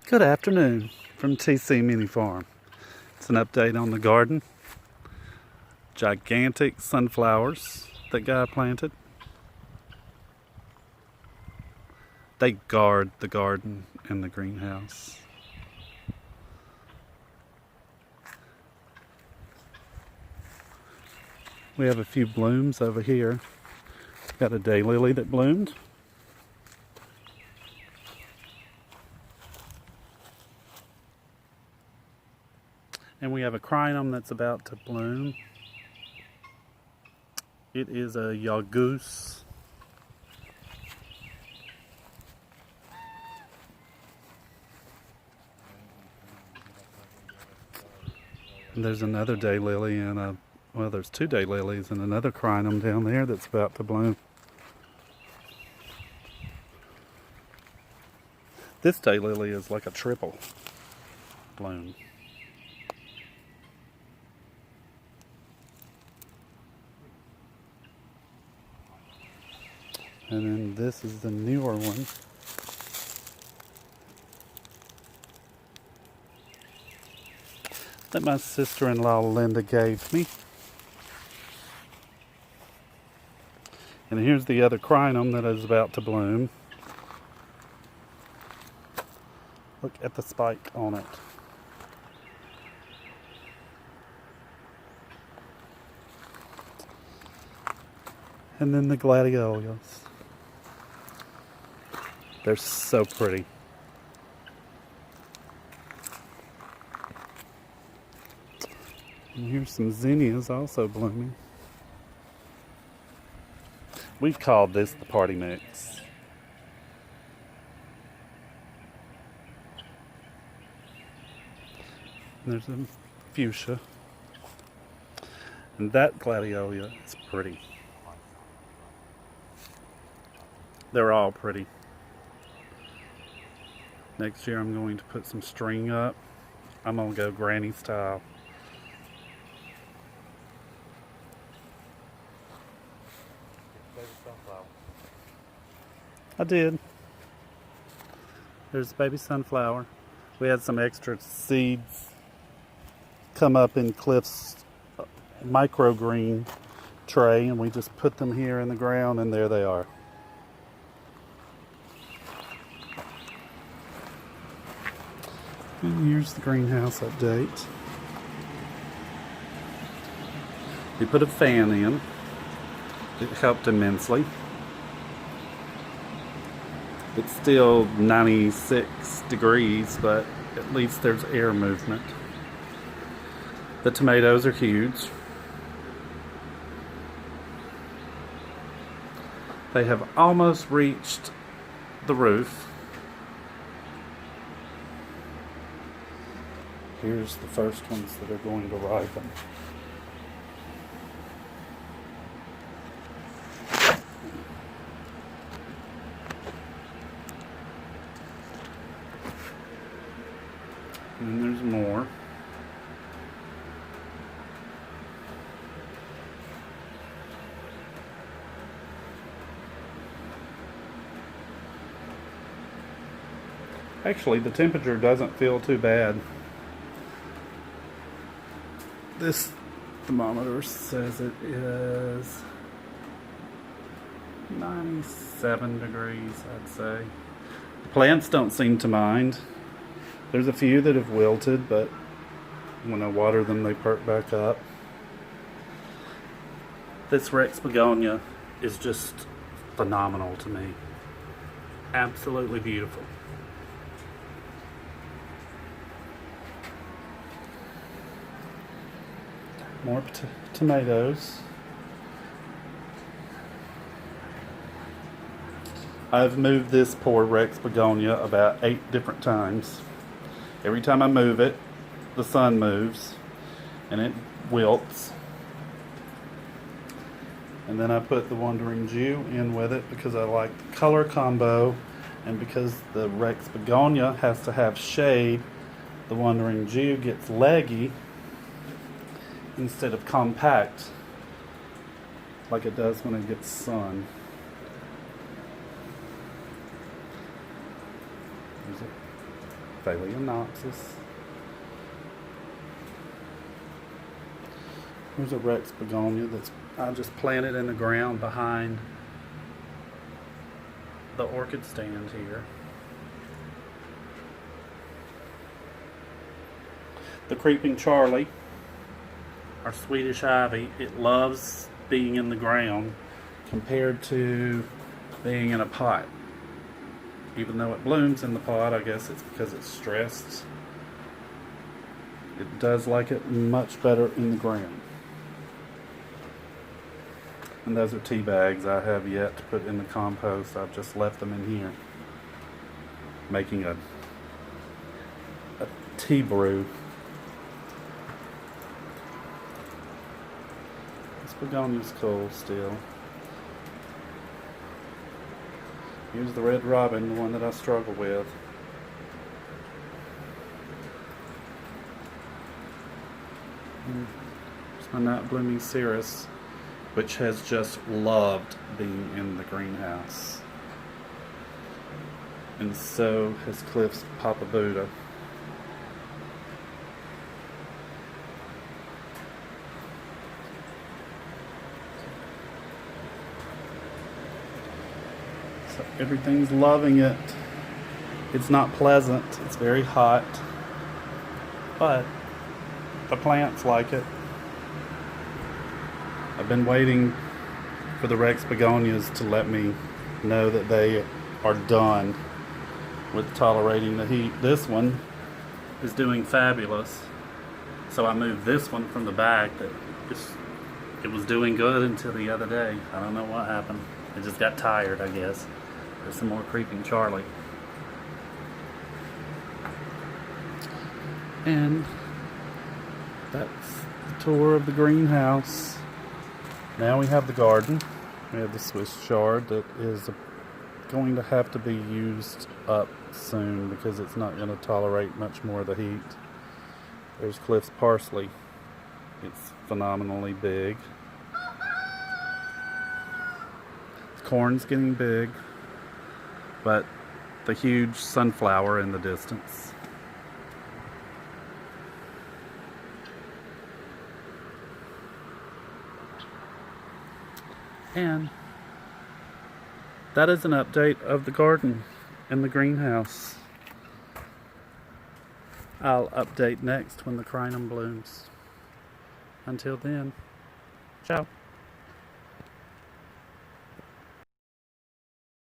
Good afternoon from TC Mini Farm. It's an update on the garden. Gigantic sunflowers that guy planted. They guard the garden and the greenhouse. We have a few blooms over here. Got a daylily that bloomed. And we have a crinum that's about to bloom. It is a yagoose. And there's another daylily and there's two daylilies and another crinum down there that's about to bloom. This daylily is like a triple bloom. And then this is the newer one. That my sister-in-law Linda gave me. And here's the other crinum that is about to bloom. Look at the spike on it. And then the gladiolus. They're so pretty. And here's some zinnias also blooming. We've called this the party mix. And there's a fuchsia. And that gladiola is pretty. They're all pretty. Next year I'm going to put some string up. I'm going to go granny style. I did. There's baby sunflower. We had some extra seeds come up in Cliff's microgreen tray and we just put them here in the ground and there they are. And here's the greenhouse update. We put a fan in. It helped immensely. It's still 96 degrees, but at least there's air movement. The tomatoes are huge. They have almost reached the roof. Here's the first ones that are going to ripen. And there's more. Actually, the temperature doesn't feel too bad. This thermometer says it is 97 degrees, I'd say. The plants don't seem to mind. There's a few that have wilted, but when I water them, they perk back up. This Rex begonia is just phenomenal to me. Absolutely beautiful. More tomatoes. I've moved this poor Rex begonia about 8 different times. Every time I move it, the sun moves and it wilts. And then I put the Wandering Jew in with it because I like the color combo, and because the Rex begonia has to have shade, the Wandering Jew gets leggy instead of compact like it does when it gets sun. There's a Phalaenopsis. Here's a Rex begonia that's I just planted in the ground behind the orchid stand here. The creeping Charlie, our Swedish ivy, it loves being in the ground compared to being in a pot. Even though it blooms in the pot, I guess it's because it's stressed. It does like it much better in the ground. And those are tea bags I have yet to put in the compost. I've just left them in here, making a tea brew. This begonia's cool still. Here's the red robin, the one that I struggle with. Here's my night blooming cereus, which has just loved being in the greenhouse. And so has Cliff's Papa Buddha. So everything's loving it. It's not pleasant, it's very hot, but the plants like it. I've been waiting for the Rex begonias to let me know that they are done with tolerating the heat. This one is doing fabulous. So I moved this one from the back. It was doing good until the other day. I don't know what happened. It just got tired, I guess. There's some more creeping Charlie. And that's the tour of the greenhouse. Now we have the garden. We have the Swiss chard that is going to have to be used up soon because it's not going to tolerate much more of the heat. There's Cliff's parsley. It's phenomenally big. The corn's getting big, but the huge sunflower in the distance. And that is an update of the garden and the greenhouse. I'll update next when the crinum blooms. Until then, ciao.